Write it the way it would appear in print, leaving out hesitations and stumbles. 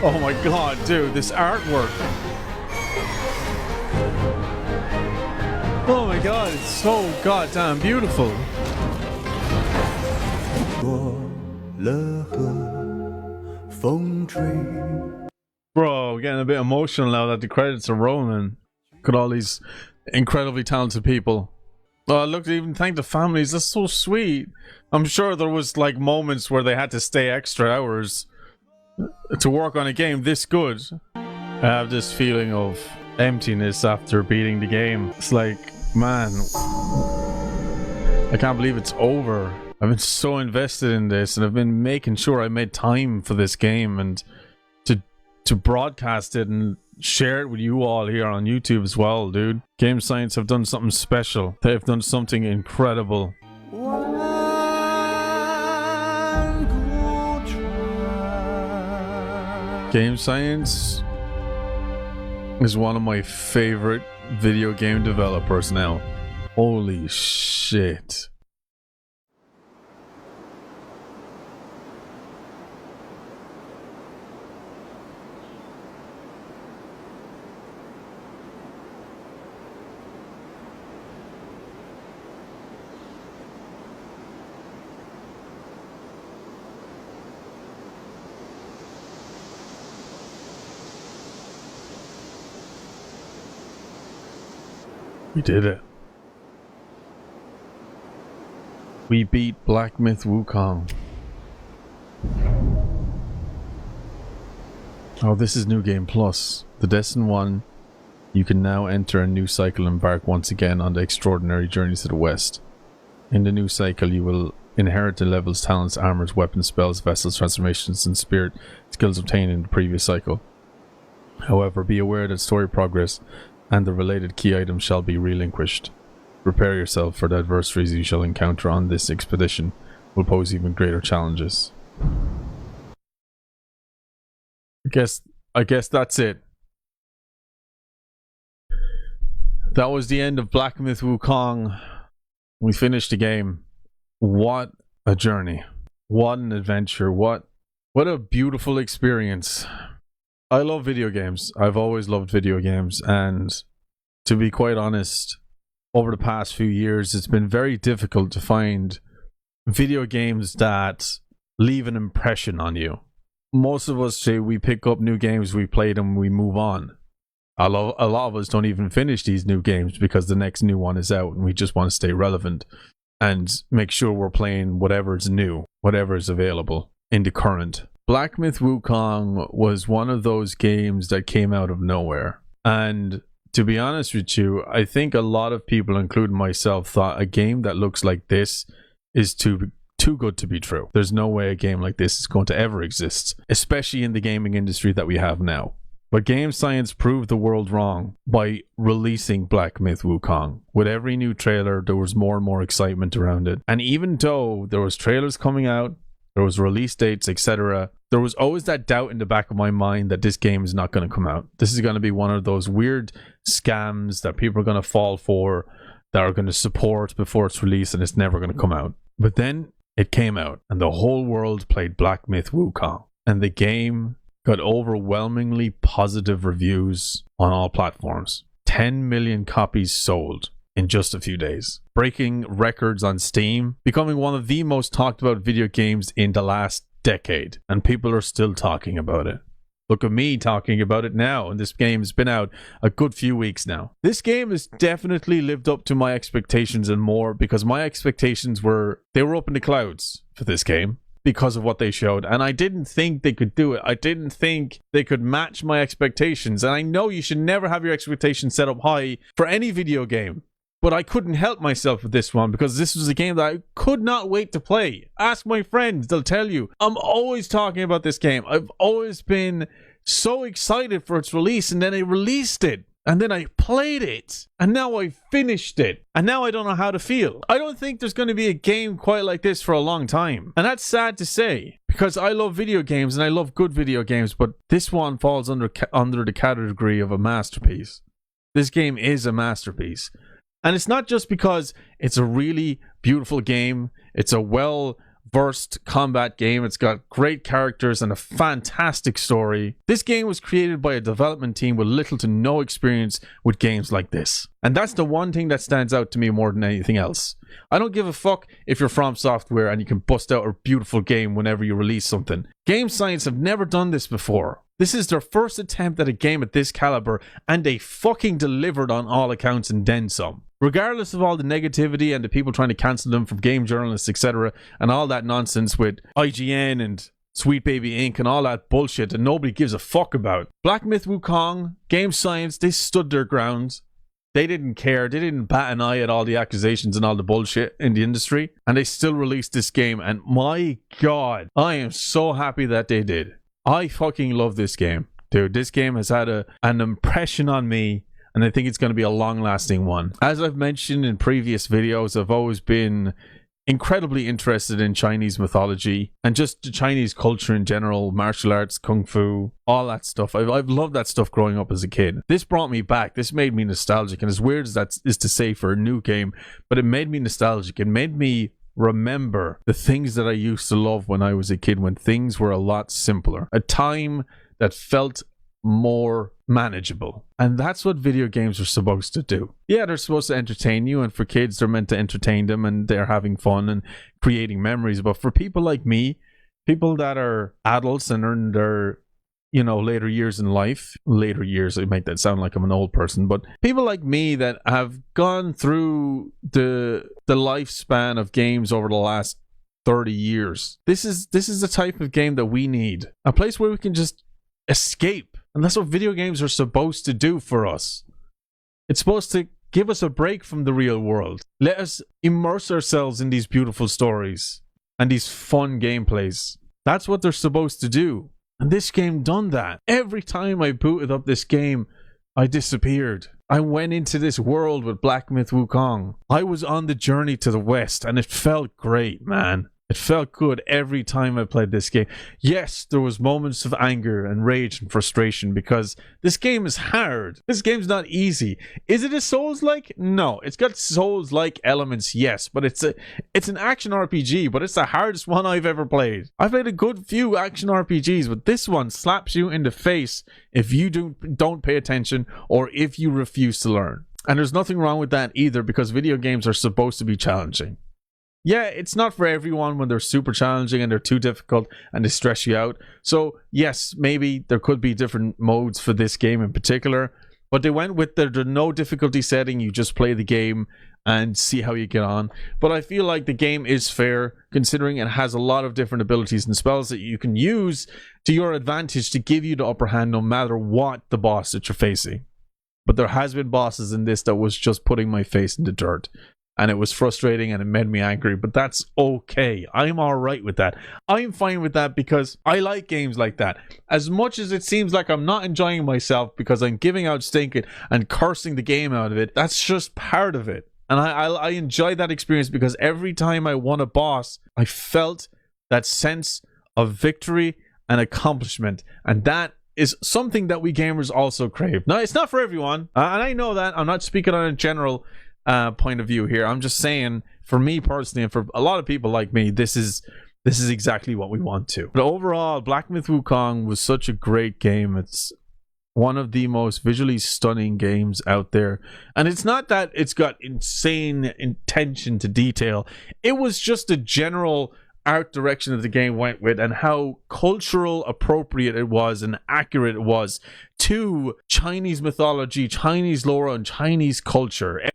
Oh my god, dude, this artwork. Oh my god, it's so goddamn beautiful. Bro, getting a bit emotional now that the credits are rolling. Look at all these incredibly talented people. Oh, look, they even thank the families. That's so sweet. I'm sure there was like moments where they had to stay extra hours to work on a game this good. I have this feeling of emptiness after beating the game. It's like, man, I can't believe it's over. I've been so invested in this, and I've been making sure I made time for this game and to broadcast it and share it with you all here on YouTube as well, dude. Game Science have done something special. They've done something incredible. Game Science is one of my favorite video game developers now. Holy shit. We did it. We beat Black Myth Wukong. Oh, this is New Game Plus. The Destined One. You can now enter a new cycle and embark once again on the extraordinary journeys to the west. In the new cycle, you will inherit the levels, talents, armors, weapons, spells, vessels, transformations, and spirit skills obtained in the previous cycle. However, be aware that story progress and the related key items shall be relinquished. Prepare yourself for the adversaries you shall encounter on this expedition will pose even greater challenges. I guess that's it. That was the end of Black Myth Wukong. We finished the game. What a journey. What an adventure. What a beautiful experience. I love video games. I've always loved video games, and to be quite honest, over the past few years it's been very difficult to find video games that leave an impression on you. Most of us say we pick up new games, we play them, we move on. A lot of us don't even finish these new games because the next new one is out and we just want to stay relevant and make sure we're playing whatever's new, whatever's available in the current. Black Myth Wukong was one of those games that came out of nowhere. And to be honest with you, I think a lot of people, including myself, thought a game that looks like this is too good to be true. There's no way a game like this is going to ever exist, especially in the gaming industry that we have now. But Game Science proved the world wrong by releasing Black Myth Wukong. With every new trailer, there was more and more excitement around it. And even though there was trailers coming out, there was release dates, etc., there was always that doubt in the back of my mind that this game is not going to come out. This is going to be one of those weird scams that people are going to fall for, that are going to support before it's released, and it's never going to come out. But then it came out, and the whole world played Black Myth Wukong. And the game got overwhelmingly positive reviews on all platforms. 10 million copies sold in just a few days, breaking records on Steam, becoming one of the most talked about video games in the last decade, and people are still talking about it. Look at me talking about it now, and this game's been out a good few weeks now. This game has definitely lived up to my expectations and more, because my expectations were up in the clouds for this game because of what they showed, and I didn't think they could do it. I didn't think they could match my expectations, and I know you should never have your expectations set up high for any video game. But I couldn't help myself with this one because this was a game that I could not wait to play. Ask my friends, they'll tell you. I'm always talking about this game. I've always been so excited for its release, and then I released it. And then I played it. And now I finished it. And now I don't know how to feel. I don't think there's going to be a game quite like this for a long time. And that's sad to say, because I love video games and I love good video games, but this one falls under the category of a masterpiece. This game is a masterpiece. And it's not just because it's a really beautiful game, it's a well versed combat game. It's got great characters and a fantastic story. This game was created by a development team with little to no experience with games like this. And that's the one thing that stands out to me more than anything else. I don't give a fuck if you're From Software and you can bust out a beautiful game whenever you release something. Game Science have never done this before. This is their first attempt at a game at this caliber, and they fucking delivered on all accounts and then some. Regardless of all the negativity and the people trying to cancel them from game journalists, etc., and all that nonsense with IGN and Sweet Baby Inc. and all that bullshit that nobody gives a fuck about. Black Myth Wukong, Game Science, they stood their ground. They didn't care. They didn't bat an eye at all the accusations and all the bullshit in the industry, and they still released this game, and my god, I am so happy that they did. I fucking love this game. Dude, this game has had an impression on me, and I think it's going to be a long-lasting one. As I've mentioned in previous videos, I've always been incredibly interested in Chinese mythology and just the Chinese culture in general, martial arts, kung fu, all that stuff. I've loved that stuff growing up as a kid. This brought me back. This made me nostalgic, and as weird as that is to say for a new game, but it made me nostalgic. It made me remember the things that I used to love when I was a kid, when things were a lot simpler. A time that felt more manageable. And that's what video games are supposed to do. Yeah, they're supposed to entertain you, and for kids they're meant to entertain them and they're having fun and creating memories. But for people like me, people that are adults and are in their later years in life, later years, I make that sound like I'm an old person, but people like me that have gone through the lifespan of games over the last 30 years. This is the type of game that we need. A place where we can just escape. And that's what video games are supposed to do for us. It's supposed to give us a break from the real world. Let us immerse ourselves in these beautiful stories and these fun gameplays. That's what they're supposed to do. And this game done that. Every time I booted up this game, I disappeared. I went into this world with Black Myth Wukong. I was on the journey to the West, and it felt great, man. It felt good every time I played this game. Yes, there was moments of anger and rage and frustration because this game is hard. This game's not easy. Is it a Souls-like? No. It's got Souls-like elements, yes, but it's an action RPG, but it's the hardest one I've ever played. I've played a good few action RPGs, but this one slaps you in the face if you don't pay attention or if you refuse to learn. And there's nothing wrong with that either, because video games are supposed to be challenging. Yeah, it's not for everyone when they're super challenging and they're too difficult and they stress you out. So yes, maybe there could be different modes for this game in particular, but they went with the no difficulty setting. You just play the game and see how you get on. But I feel like the game is fair, considering it has a lot of different abilities and spells that you can use to your advantage to give you the upper hand no matter what the boss that you're facing. But there has been bosses in this that was just putting my face in the dirt. And it was frustrating and it made me angry, but that's okay. I'm all right with that. I'm fine with that because I like games like that. As much as it seems like I'm not enjoying myself because I'm giving out stinking and cursing the game out of it, that's just part of it. And I enjoy that experience because every time I won a boss, I felt that sense of victory and accomplishment. And that is something that we gamers also crave. Now, it's not for everyone, and I know that. I'm not speaking on a general point of view here. I'm just saying, for me personally, and for a lot of people like me, this is exactly what we want to. But overall, Black Myth Wukong was such a great game. It's one of the most visually stunning games out there, and it's not that it's got insane attention to detail. It was just a general art direction that the game went with, and how cultural appropriate it was and accurate it was to Chinese mythology, Chinese lore, and Chinese culture.